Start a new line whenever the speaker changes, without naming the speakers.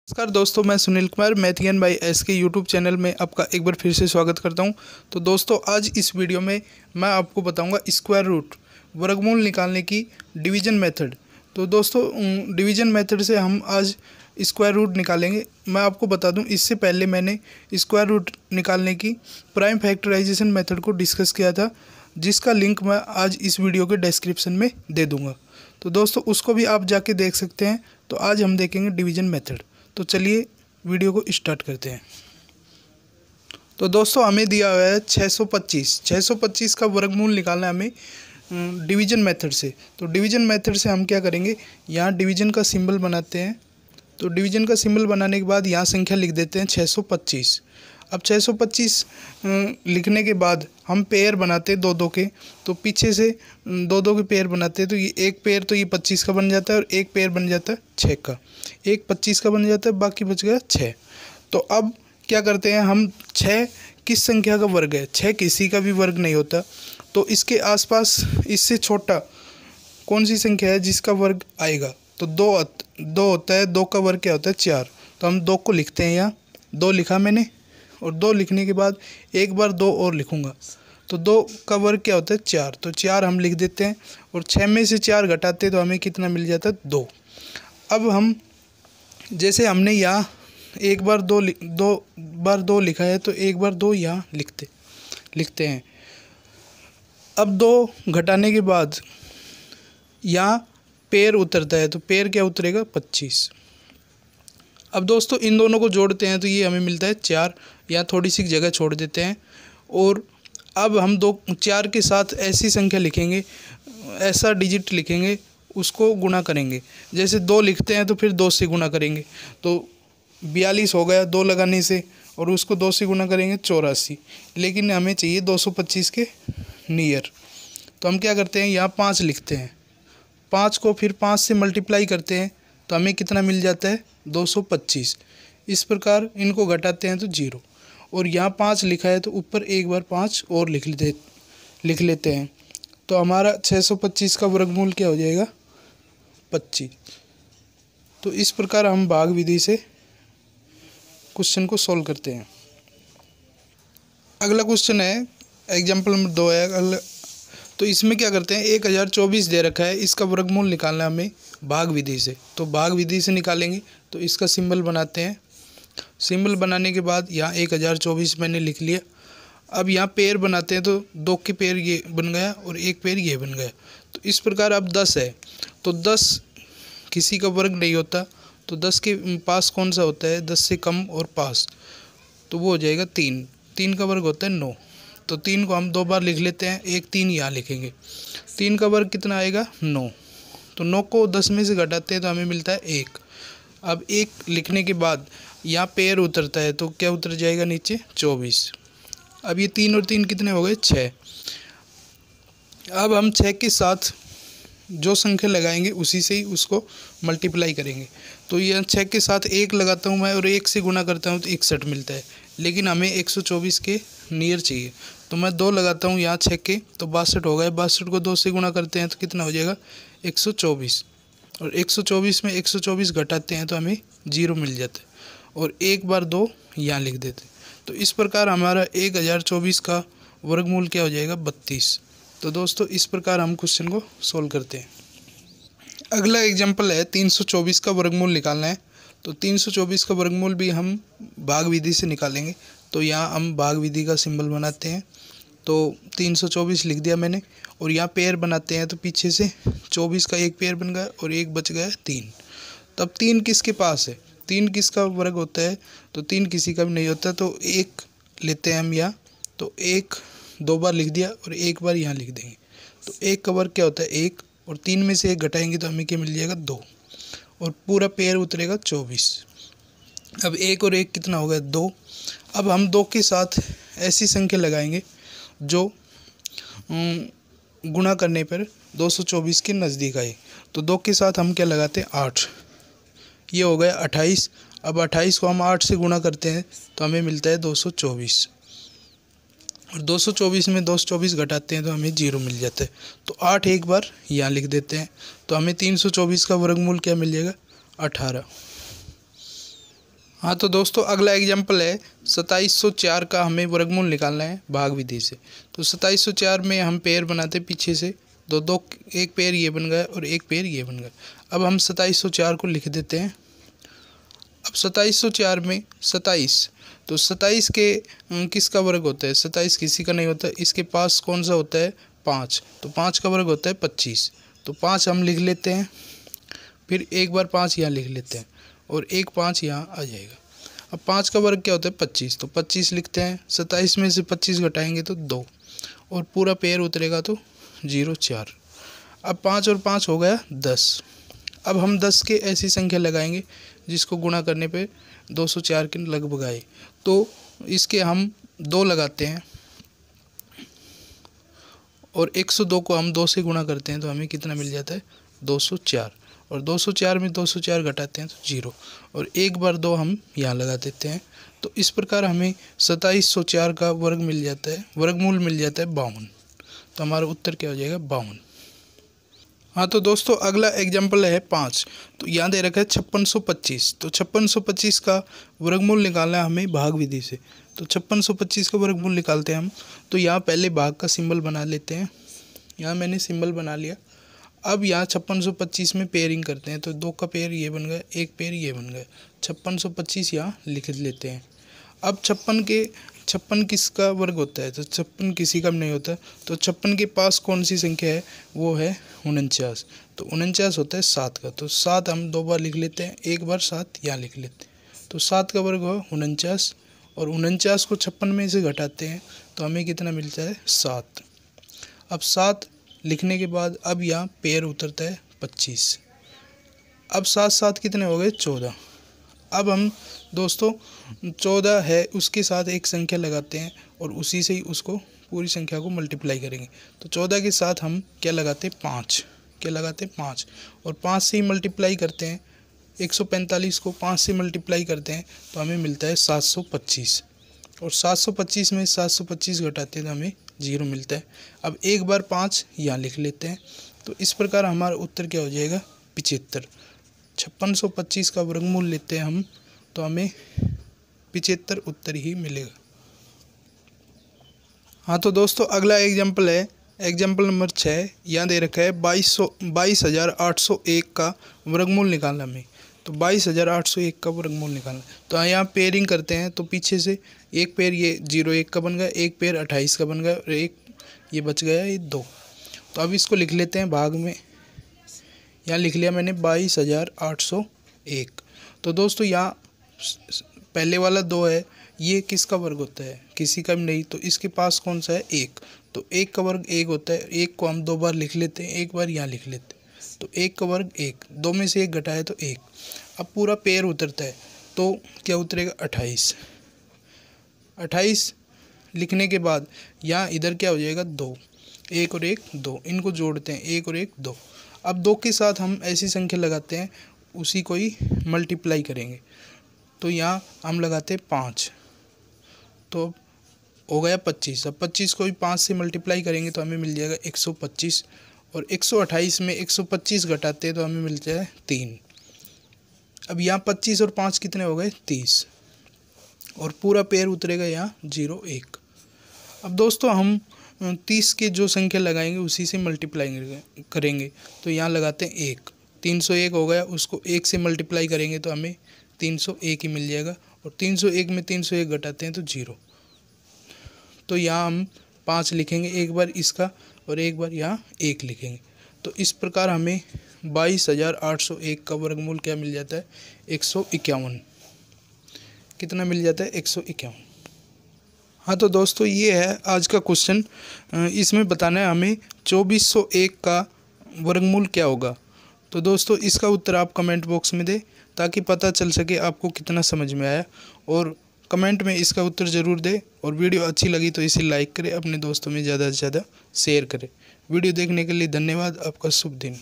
नमस्कार दोस्तों, मैं सुनील कुमार मैथियन बाई एस के यूट्यूब चैनल में आपका एक बार फिर से स्वागत करता हूं। तो दोस्तों, आज इस वीडियो में मैं आपको बताऊंगा स्क्वायर रूट वर्गमूल निकालने की डिवीजन मेथड। तो दोस्तों, डिवीजन मेथड से हम आज स्क्वायर रूट निकालेंगे। मैं आपको बता दूं, इससे पहले मैंने स्क्वायर रूट निकालने की प्राइम फैक्टराइजेशन मेथड को डिस्कस किया था, जिसका लिंक मैं आज इस वीडियो के डिस्क्रिप्शन में दे दूँगा। तो दोस्तों, उसको भी आप जाके देख सकते हैं। तो आज हम देखेंगे डिवीजन मेथड। तो चलिए वीडियो को स्टार्ट करते हैं। तो दोस्तों, हमें दिया हुआ है 625 का वर्गमूल निकालना है हमें डिवीजन मेथड से। तो डिवीजन मेथड से हम क्या करेंगे, यहाँ डिवीजन का सिंबल बनाते हैं। तो डिवीजन का सिंबल बनाने के बाद यहाँ संख्या लिख देते हैं 625। अब 625 लिखने के बाद हम पेयर बनाते हैं दो दो के। तो पीछे से दो दो के पेयर बनाते हैं। तो ये एक पेयर तो ये 25 का बन जाता है और एक पेयर बन जाता है 6 का। एक 25 का बन जाता है, बाकी बच गया 6। तो अब क्या करते हैं हम, 6 किस संख्या का वर्ग है? 6 किसी का भी वर्ग नहीं होता। तो इसके आसपास इससे छोटा कौन सी संख्या है जिसका वर्ग आएगा? तो दो होता है। 2 का वर्ग क्या होता है? 4। तो हम 2 को लिखते हैं, यहाँ 2 लिखा मैंने। और 2 लिखने के बाद एक बार 2 और लिखूँगा। तो 2 का वर्ग क्या होता है? 4। तो 4 हम लिख देते हैं और 6 में से 4 घटाते तो हमें कितना मिल जाता है? 2। अब हम जैसे हमने यहाँ एक बार 2 लिखा है, तो एक बार 2 यहाँ लिखते हैं। अब 2 घटाने के बाद यहाँ पेयर उतरता है। तो पेयर क्या उतरेगा? 25। अब दोस्तों, इन दोनों को जोड़ते हैं तो ये हमें मिलता है 4। यहाँ थोड़ी सी जगह छोड़ देते हैं। और अब हम 4 के साथ ऐसी संख्या लिखेंगे, ऐसा डिजिट लिखेंगे, उसको गुणा करेंगे। जैसे 2 लिखते हैं तो फिर 2 से गुणा करेंगे। तो 42 हो गया 2 लगाने से, और उसको 2 से गुणा करेंगे 84। लेकिन हमें चाहिए 225 के नियर। तो हम क्या करते हैं, यहाँ 5 लिखते हैं। 5 को फिर 5 से मल्टीप्लाई करते हैं तो हमें कितना मिल जाता है? 225। इस प्रकार इनको घटाते हैं तो 0। और यहाँ 5 लिखा है तो ऊपर एक बार 5 और लिख लेते हैं। तो हमारा 625 का वर्गमूल क्या हो जाएगा? 25। तो इस प्रकार हम भाग विधि से क्वेश्चन को सॉल्व करते हैं। अगला क्वेश्चन है, एग्जाम्पल नंबर 2 है अगला। तो इसमें क्या करते हैं, 1024 दे रखा है, इसका वर्गमूल निकालना है हमें भाग विधि से। तो भाग विधि से निकालेंगे। तो इसका सिंबल बनाते हैं। सिंबल बनाने के बाद यहाँ 1024 मैंने लिख लिया। अब यहाँ पेयर बनाते हैं। तो 2 के पेयर ये बन गया और एक पेयर ये बन गया। तो इस प्रकार अब 10 है। तो 10 किसी का वर्ग नहीं होता। तो 10 के पास कौन सा होता है? 10 से कम और पास। तो वो हो जाएगा 3। 3 का वर्ग होता है 9। तो 3 को हम 2 बार लिख लेते हैं, एक 3 यहाँ लिखेंगे। 3 का वर्ग कितना आएगा? 9। तो 9 को 10 में से घटाते हैं तो हमें मिलता है 1। अब 1 लिखने के बाद यहाँ पेयर उतरता है तो क्या उतर जाएगा नीचे? 24। अब ये 3 और 3 कितने हो गए? 6। अब हम 6 के साथ जो संख्या लगाएंगे उसी से ही उसको मल्टीप्लाई करेंगे। तो ये 6 के साथ 1 लगाता हूँ मैं और 1 से गुणा करता हूँ तो 61 मिलता है। लेकिन हमें 124 के नियर चाहिए। तो मैं 2 लगाता हूँ यहाँ 6 के, तो 62 हो गए। 62 को 2 से गुणा करते हैं तो कितना हो जाएगा? 124। और 124 में 124 घटाते हैं तो हमें 0 मिल जाता है। और एक बार 2 यहाँ लिख देते हैं। तो इस प्रकार हमारा 1024 का वर्गमूल क्या हो जाएगा? 32। तो दोस्तों, इस प्रकार हम क्वेश्चन को सोल्व करते हैं। अगला एग्जाम्पल है, 324 का वर्गमूल निकालना है। तो 324 का वर्गमूल भी हम भाग विधि से निकालेंगे। तो यहाँ हम भाग विधि का सिंबल बनाते हैं। तो 324 लिख दिया मैंने। और यहाँ पेयर बनाते हैं। तो पीछे से 24 का एक पेयर बन गया और एक बच गया 3। तब 3 किसके पास है? 3 किसका वर्ग होता है? तो 3 किसी का भी नहीं होता। तो 1 लेते हैं हम यहाँ। तो 1 2 बार लिख दिया और एक बार यहाँ लिख देंगे। तो 1 का वर्ग क्या होता है? 1। और 3 में से 1 घटाएंगे तो हमें क्या मिल जाएगा? 2। और पूरा पेयर उतरेगा 24। अब 1 और 1 कितना हो गया? 2। अब हम 2 के साथ ऐसी संख्या लगाएंगे जो गुणा करने पर 224 के नज़दीक आए। तो 2 के साथ हम क्या लगाते हैं? 8। ये हो गया 28। अब 28 को हम 8 से गुणा करते हैं तो हमें मिलता है 224। और 224 में 224 घटाते हैं तो हमें 0 मिल जाता है। तो 8 एक बार यहाँ लिख देते हैं। तो हमें 324 का वर्गमूल क्या मिल जाएगा? 18। हाँ तो दोस्तों अगला एग्जाम्पल है 2704 का हमें वर्गमूल निकालना है भाग विधि से। तो 2704 में हम पेयर बनाते पीछे से दो दो, एक पेयर ये बन गया और एक पेयर ये बन गया। अब हम 2704 को लिख देते हैं। अब 2704 में 27, तो 27 के किसका वर्ग होता है? 27 किसी का नहीं होता। इसके पास कौन सा होता है? 5, तो 5 का वर्ग होता है 25। तो 5 हम लिख लेते हैं, फिर एक बार 5 यहाँ लिख लेते हैं और एक 5 यहाँ आ जाएगा। अब 5 का वर्ग क्या होता है? 25, तो 25 लिखते हैं। 27 में से 25 घटाएंगे तो 2 और पूरा पेयर उतरेगा तो 0 4। अब 5 और 5 हो गया 10। अब हम 10 के ऐसी संख्या लगाएंगे जिसको गुणा करने पे 204 के लगभग आए। तो इसके हम 2 लगाते हैं और 102 को हम 2 से गुणा करते हैं तो हमें कितना मिल जाता है? 204। और 204 में 204 घटाते हैं तो 0 और एक बार 2 हम यहाँ लगा देते हैं। तो इस प्रकार हमें 2704 का वर्ग मिल जाता है, वर्गमूल मिल जाता है 52। तो हमारा उत्तर क्या हो जाएगा? 52। हाँ तो दोस्तों अगला एग्जाम्पल है 5। तो यहाँ दे रखा है 5625। तो 5625 का वर्गमूल निकालना है हमें भाग विधि से। तो 5625 का वर्गमूल निकालते हैं हम। तो यहाँ पहले भाग का सिंबल बना लेते हैं। यहाँ मैंने सिंबल बना लिया। अब यहाँ 5625 में पेयरिंग करते हैं। तो 2 का पेयर ये बन गया, एक पेयर ये बन गया। 5625 यहाँ लिख लेते हैं। अब 56 किसका वर्ग होता है? तो 56 किसी का नहीं होता। तो 56 के पास कौन सी संख्या है? वो है 49। तो 49 होता है 7 का। तो 7 हम 2 बार लिख लेते हैं, एक बार 7 यहाँ लिख लेते हैं। तो 7 का वर्ग हो 49 और 49 को 56 में से घटाते हैं तो हमें कितना मिलता है? 7। अब 7 लिखने के बाद अब यहाँ पेयर उतरता है 25। अब 7 7 कितने हो गए? 14। अब हम दोस्तों 14 है उसके साथ एक संख्या लगाते हैं और उसी से ही उसको पूरी संख्या को मल्टीप्लाई करेंगे। तो 14 के साथ हम क्या लगाते हैं? 5। क्या लगाते हैं? 5। और 5 से ही मल्टीप्लाई करते हैं। 145 को 5 से मल्टीप्लाई करते हैं तो हमें मिलता है 725। और 725 में 725 घटाते हैं तो हमें 0 मिलता है। अब एक बार 5 यहाँ लिख लेते हैं। तो इस प्रकार हमारा उत्तर क्या हो जाएगा? 75। 5625 का वर्गमूल लेते हैं हम तो हमें 75 उत्तर ही मिलेगा। हाँ तो दोस्तों अगला एग्जाम्पल है एग्जाम्पल नंबर 6। यहाँ दे रखा है 22,801 का वर्गमूल निकालना हमें। तो 22,801 का वर्गमूल निकालना। तो यहाँ पेयरिंग करते हैं। तो पीछे से एक पेयर ये 01 का बन गया, एक पेयर 28 का बन गया और एक ये बच गया ये 2। तो अब इसको लिख लेते हैं भाग में। यहाँ लिख लिया मैंने 22,801। तो दोस्तों यहाँ पहले वाला 2 है, ये किसका वर्ग होता है? किसी का भी नहीं। तो इसके पास कौन सा है? 1। तो 1 का वर्ग 1 होता है। 1 को हम 2 बार लिख लेते हैं, एक बार यहाँ लिख लेते हैं। तो 1 का वर्ग 1, 2 में से 1 घटाए तो 1। अब पूरा पेयर उतरता है तो क्या उतरेगा? 28। 28 लिखने के बाद यहाँ इधर क्या हो जाएगा? 2, 1 और 1 2, इनको जोड़ते हैं 1 और 1 2। अब 2 के साथ हम ऐसी संख्या लगाते हैं, उसी को ही मल्टीप्लाई करेंगे। तो यहाँ हम लगाते हैं 5, तो हो गया 25। अब 25 को भी 5 से मल्टीप्लाई करेंगे तो हमें मिल जाएगा 125। और 128 में 125 घटाते हैं तो हमें मिल जाए 3। अब यहाँ 25 और 5 कितने हो गए? 30 और पूरा पेयर उतरेगा यहाँ 0 1। अब दोस्तों हम 30 के जो संख्या लगाएंगे उसी से मल्टीप्लाई करेंगे। तो यहाँ लगाते हैं 1, 301 हो गया, उसको 1 से मल्टीप्लाई करेंगे तो हमें 301 ही मिल जाएगा। और 301 में 301 घटाते हैं तो 0। तो यहाँ हम 5 लिखेंगे, एक बार इसका और एक बार यहाँ 1 लिखेंगे। तो इस प्रकार हमें 22,801 का वर्गमूल क्या मिल जाता है? 151। कितना मिल जाता है? 151। हाँ तो दोस्तों ये है आज का क्वेश्चन। इसमें बताना है हमें 2401 का वर्गमूल क्या होगा। तो दोस्तों इसका उत्तर आप कमेंट बॉक्स में दें ताकि पता चल सके आपको कितना समझ में आया। और कमेंट में इसका उत्तर ज़रूर दें। और वीडियो अच्छी लगी तो इसे लाइक करें, अपने दोस्तों में ज़्यादा से ज़्यादा शेयर करें। वीडियो देखने के लिए धन्यवाद। आपका शुभ दिन।